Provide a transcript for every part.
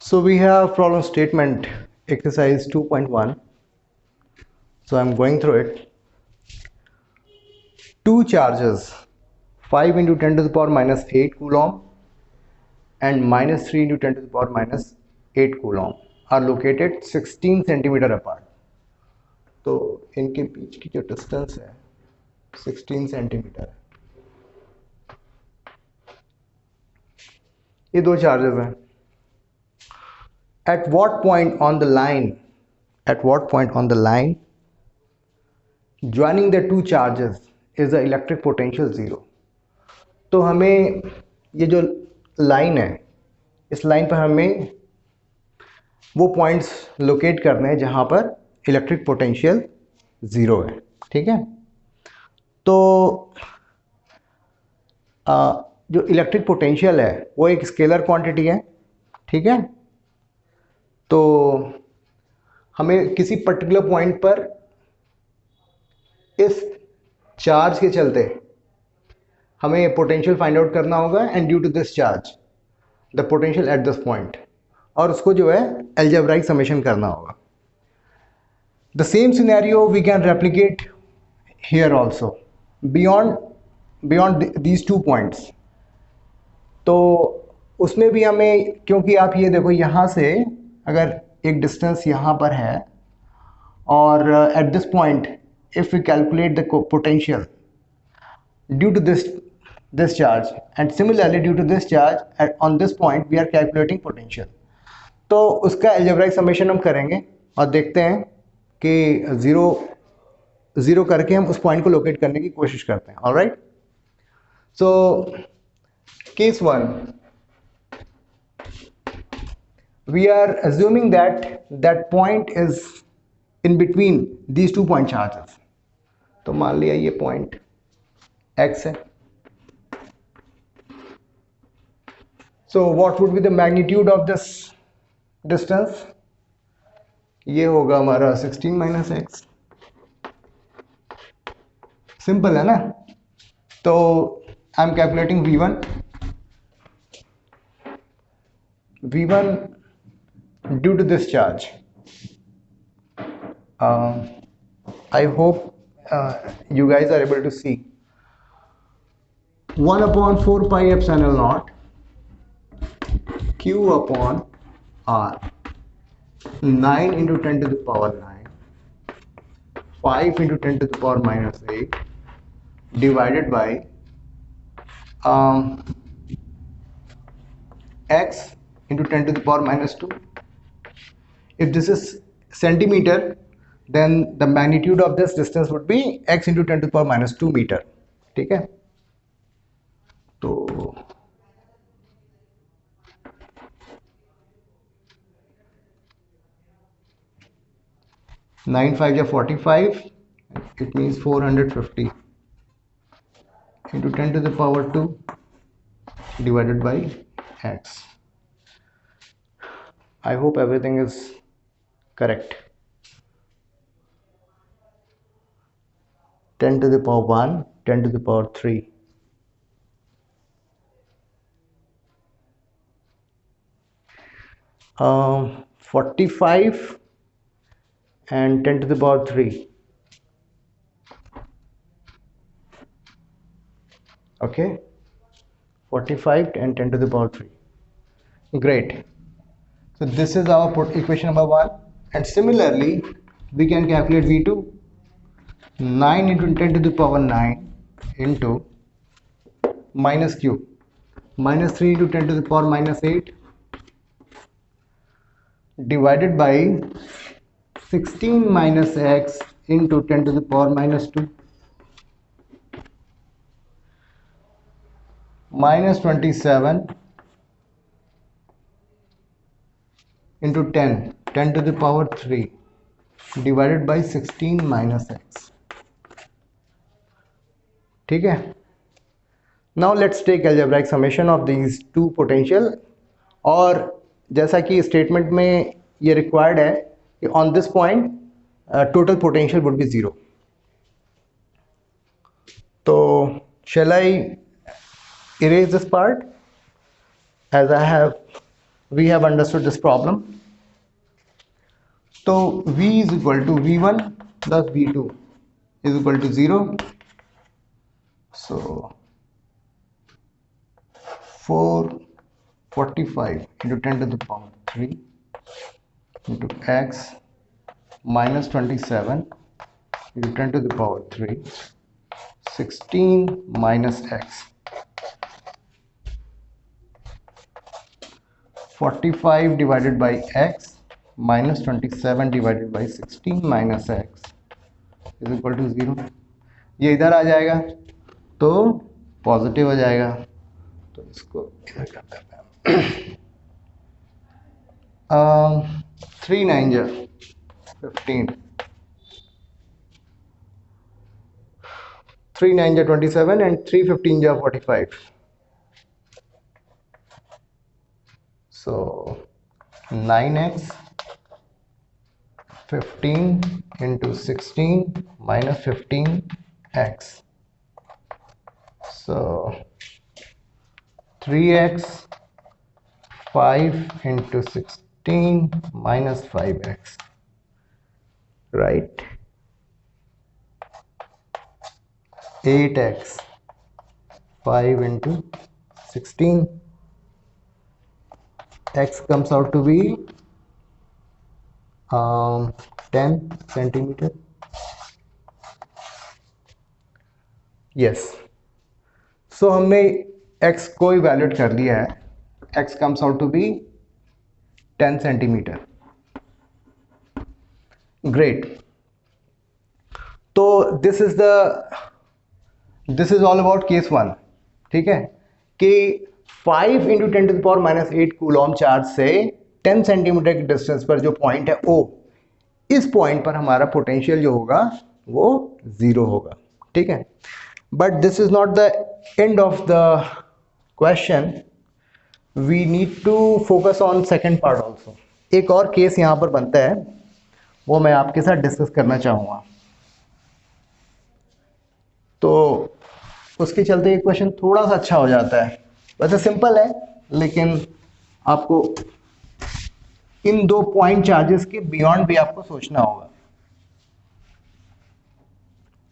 So we have problem statement exercise 2.1. So I'm going through it. Two charges 5 into 10 to the power minus 8 coulomb and minus 3 into 10 to the power minus 8 coulomb are located 16 centimeter apart. तो इनके बीच की जो distance है 16 centimetre है. ये दो charges हैं. At what point on the line joining the two charges is the electric potential zero? तो हमें ये जो लाइन है इस लाइन पर हमें वो पॉइंट्स लोकेट करने हैं जहाँ पर इलेक्ट्रिक पोटेंशियल ज़ीरो है. ठीक है. तो जो इलेक्ट्रिक पोटेंशियल है वो एक स्केलर क्वांटिटी है. ठीक है. तो हमें किसी पर्टिकुलर पॉइंट पर इस चार्ज के चलते हमें पोटेंशियल फाइंड आउट करना होगा and due to this charge the potential at this point, और उसको जो है अलजेब्राइक समेशन करना होगा. The same scenario we can replicate here also beyond these two points. तो उसमें भी हमें, क्योंकि आप ये देखो यहाँ से अगर एक डिस्टेंस यहाँ पर है और at this point if we calculate the potential due to this charge and similarly due to this charge on this point we are calculating potential. तो उसका algebraic summation हम करेंगे और देखते हैं कि ज़ीरो करके हम उस पॉइंट को लोकेट करने की कोशिश करते हैं. Alright. So case 1, we are assuming that point is in between these two point charges. तो मान लिया ये पॉइंट x है. So what would be the magnitude of this distance? ये होगा हमारा 16 minus x. सिंपल है ना. तो I am calculating v1 due to this charge. I hope you guys are able to see 1 upon 4 pi epsilon naught Q upon R, 9 into 10 to the power 9, 5 into 10 to the power minus 8 divided by x into 10 to the power minus 2. If this is centimeter, then the magnitude of this distance would be x into 10 to the power minus 2 meter. ठीक है. तो 9 5 या 45, it means 450 into 10 to the power 2 divided by x. I hope everything is correct. 10 to the power 1, 10 to the power 3. Um, 45 and 10 to the power 3. Okay, 45 and 10 to the power 3. Great. So this is our equation number 1, and similarly we can calculate v2. 9 into 10 to the power 9 into minus q, minus 3 into 10 to the power minus 8 divided by 16 minus x into 10 to the power minus 2 minus 27 into 10 to the power 3 divided by 16 minus x. ठीक है. Now let's take algebraic summation of these two potential. और जैसा कि statement में ये required है कि on this point total potential would be 0. तो shall I erase this part as I have we have understood this problem. तो v is equal to v1 plus v2 is equal to 0. So 445 into 10 to the power 3 into x minus 27 into 10 to the power 3, 16 minus x. 45 divided by x minus 27 divided by 16 minus x is equal to 0. ये इधर आ जाएगा तो positive हो जाएगा, तो इसको इधर कर देते हैं. 3 9 जा 15, 3 9 जा 27 and 3 15 जा 45. So 9x 15 into 16 minus 15x. So 3x 5 into 16 minus 5x. Right? 8x 5 into 16. X comes out to be 10 centimeter. Yes. So हमने x को इवैल्यूएट कर लिया है. X comes out to be 10 centimeter. Great. तो this is all about case 1. ठीक है कि 5 into 10 to the power minus 8 coulomb charge से 10 सेंटीमीटर के डिस्टेंस पर जो पॉइंट है O, इस पॉइंट पर हमारा पोटेंशियल जो होगा वो 0 होगा. ठीक है, but this is not the end of the question. We need to focus on second part also. एक और केस यहाँ पर बनता है, वो मैं आपके साथ डिस्कस करना चाहूँगा. तो उसके चलते ये क्वेश्चन थोड़ा सा अच्छा हो जाता है. वैसे सिंपल है, लेकिन आपको इन दो पॉइंट चार्जेस के बियॉन्ड भी आपको सोचना होगा.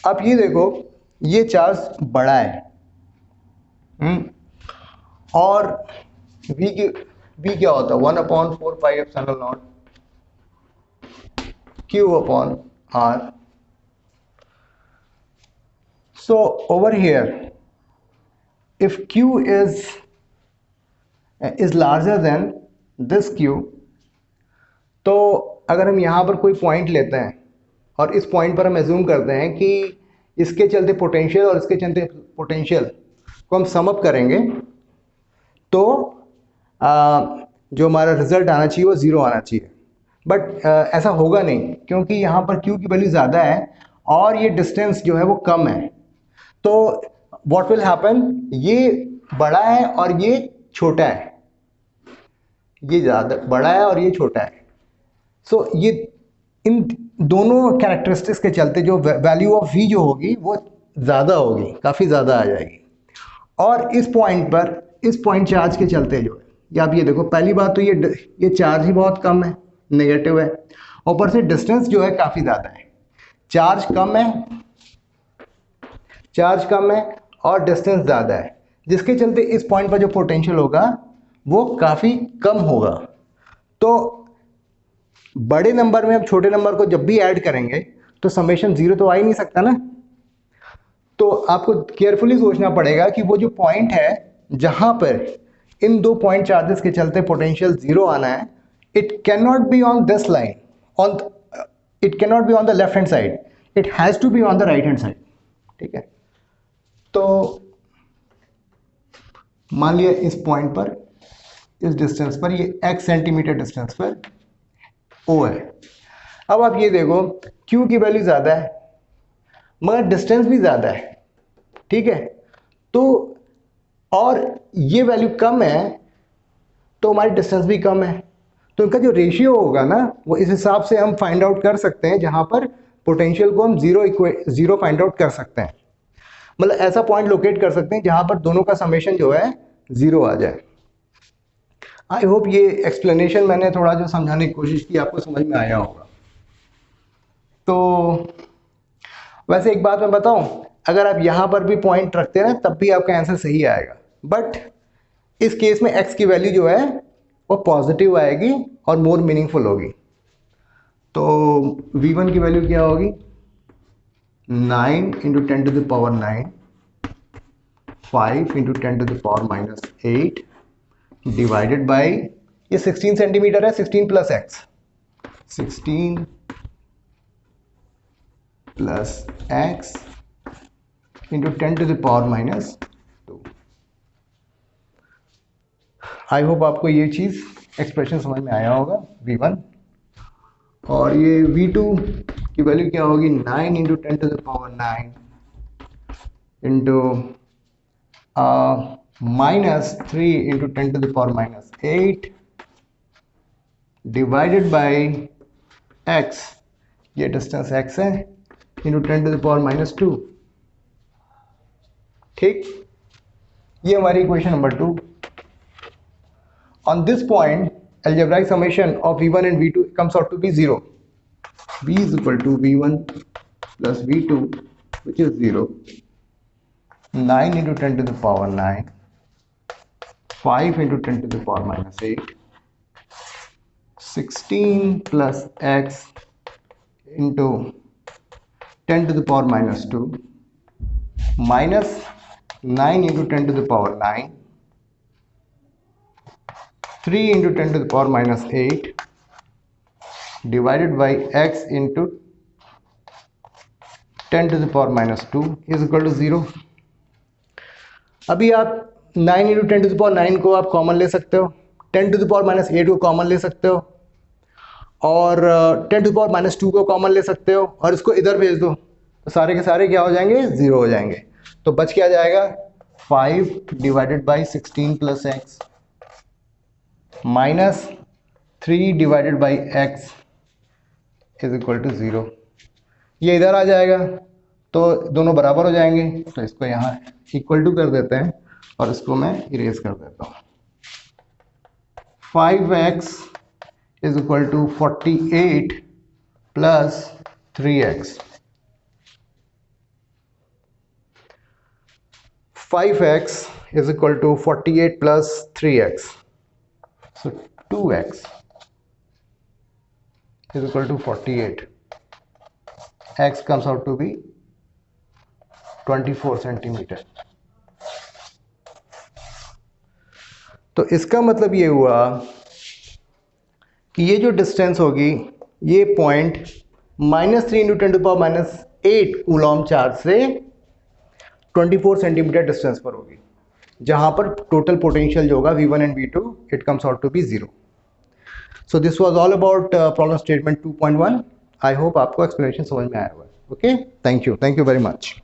अब ये देखो, ये चार्ज बड़ा है और v क्या होता है 1/4 pi epsilon not q upon r. So over here, if q is larger than this q, तो अगर हम यहाँ पर कोई पॉइंट लेते हैं और इस पॉइंट पर हम एज्यूम करते हैं कि इसके चलते पोटेंशियल और इसके चलते पोटेंशियल को हम सम अप करेंगे, तो जो हमारा रिजल्ट आना चाहिए वो 0 आना चाहिए. बट ऐसा होगा नहीं, क्योंकि यहाँ पर q की वैल्यू ज़्यादा है और ये डिस्टेंस जो है वो कम है. तो व्हाट विल हैपन, ये बड़ा है और ये छोटा है, ये ज़्यादा बड़ा है और ये छोटा है. सो ये इन दोनों कैरेक्टरिस्टिक्स के चलते जो वैल्यू ऑफ v जो होगी वो ज़्यादा होगी, काफ़ी ज़्यादा आ जाएगी. और इस पॉइंट पर, इस पॉइंट चार्ज के चलते जो है, या आप ये देखो, पहली बात तो ये चार्ज ही बहुत कम है, नेगेटिव है. ऊपर से डिस्टेंस जो है काफ़ी ज़्यादा है. चार्ज कम है और डिस्टेंस ज़्यादा है, जिसके चलते इस पॉइंट पर जो पोटेंशियल होगा वो काफ़ी कम होगा. तो बड़े नंबर में अब छोटे नंबर को जब भी ऐड करेंगे तो समेशन 0 तो आ ही नहीं सकता ना. तो आपको केयरफुली सोचना पड़ेगा कि वो जो पॉइंट है जहाँ पर इन दो पॉइंट चार्जेस के चलते पोटेंशियल 0 आना है, it can not be on this line, it can not be on the left hand side, it has to be on the right hand side. ठीक है, तो मान लिया इस पॉइंट पर, इस डिस्टेंस पर, ये x सेंटीमीटर डिस्टेंस पर O है. अब आप ये देखो, Q की वैल्यू ज़्यादा है मगर डिस्टेंस भी ज़्यादा है. ठीक है, तो और ये वैल्यू कम है तो हमारी डिस्टेंस भी कम है. तो इनका जो रेशियो होगा ना, वो इस हिसाब से हम फाइंड आउट कर सकते हैं, जहाँ पर पोटेंशियल को हम ज़ीरो फाइंड आउट कर सकते हैं. मतलब ऐसा पॉइंट लोकेट कर सकते हैं जहाँ पर दोनों का समेशन जो है 0 आ जाए. आई होप ये एक्सप्लेनेशन मैंने थोड़ा जो समझाने की कोशिश की आपको समझ में आया होगा। तो वैसे एक बात मैं बताऊं, अगर आप यहाँ पर भी पॉइंट रखते हैं तब भी आपका आंसर सही आएगा, बट इस केस में x की वैल्यू जो है वो पॉजिटिव आएगी और मोर मीनिंगफुल होगी। तो v1 की वैल्यू क्या होगी, 9 into 10 to the power 9, 5 into 10 to the power minus 8 divided by, ये 16 सेंटीमीटर है, 16 plus x, 16 plus x into 10 to the power minus 2। I hope आपको ये चीज़ एक्सप्रेशन समझ में आया होगा v1। और ये v2 की वैल्यू क्या होगी, 9 into 10 to the power 9 into minus 3 into 10 to the power minus 8 divided by x, ये डिस्टेंस x है, into 10 to the power minus 2। ठीक, ये हमारी equation number 2। On this point, algebraic summation of v1 and v2 comes out to be 0. v is equal to v1 plus v2, which is 0. 9 into 10 to the power 9, 5 into 10 to the power minus 8, 16 plus x into 10 to the power minus 2, minus 9 into 10 to the power 9, 3 into 10 to the power minus 8 divided by x into 10 to the power minus 2 is equal to 0. अभी आप 9 into 10 to the power 9 को आप common ले सकते हो, 10 to the power minus 8 को common ले सकते हो, और 10 to the power minus 2 को कॉमन ले सकते हो, और इसको इधर भेज दो तो सारे के सारे क्या हो जाएंगे, 0 हो जाएंगे। तो बच क्या जाएगा, 5 divided by 16 plus x minus 3 divided by x is equal to 0। ये इधर आ जाएगा तो दोनों बराबर हो जाएंगे, तो इसको यहाँ इक्वल टू कर देते हैं और इसको मैं इरेज कर देता हूँ। 5x is equal to 48 plus 3x, 5x is equal to 48 plus 3x, so 2x is equal to 48, x comes out to be 24 centimetre. तो इसका मतलब ये हुआ कि ये जो डिस्टेंस होगी ये point -3 into 10 to power minus 8 coulomb charge से 24 सेंटीमीटर डिस्टेंस पर होगी, जहां पर टोटल पोटेंशियल जो होगा v1 and v2 it comes out to be 0। So this was all about problem statement 2.1। I hope आपको एक्सप्लेनेशन समझ में आया होगा। Okay, thank you very much.